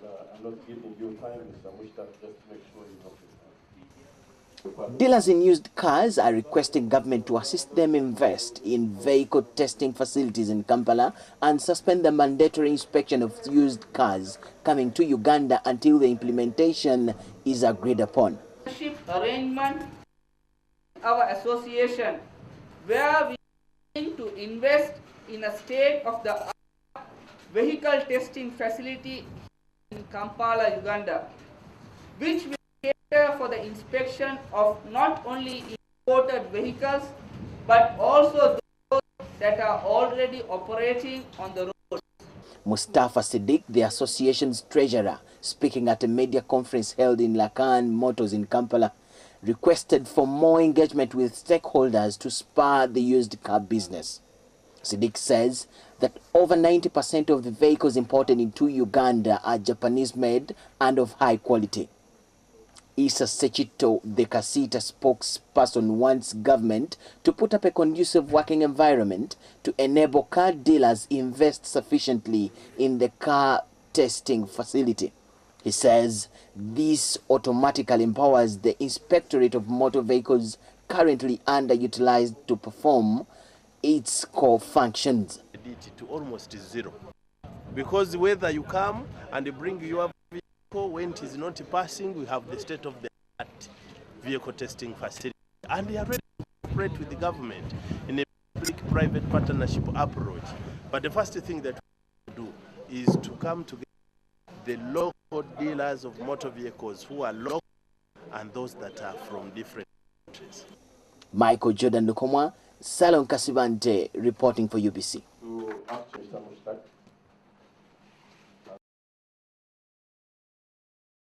I'm not giving you time, Mr. Mushtaq, just to make sure you know. Dealers in used cars are requesting government to assist them invest in vehicle testing facilities in Kampala and suspend the mandatory inspection of used cars coming to Uganda until the implementation is agreed upon. Arrangement, our association, where we need to invest in a state-of-the-art vehicle testing facility in Kampala, Uganda, which will cater for the inspection of not only imported vehicles but also those that are already operating on the road. Mustafa Siddiq, the association's treasurer, speaking at a media conference held in Lakan Motors in Kampala, requested for more engagement with stakeholders to spur the used car business. Siddiq says that over 90% of the vehicles imported into Uganda are Japanese-made and of high quality. Issa Sechito, the Kasita spokesperson, wants government to put up a conducive working environment to enable car dealers invest sufficiently in the car testing facility. He says this automatically empowers the Inspectorate of Motor Vehicles, currently underutilized, to perform its core functions. To almost zero, because whether you come and bring your vehicle, when it is not passing, we have the state-of-the-art vehicle testing facility, and they are ready to cooperate with the government in a public-private partnership approach. But the first thing that we do is to come together the local dealers of motor vehicles who are local and those that are from different countries. Michael Jordan Lukomwa, Salon Kasibante reporting for UBC.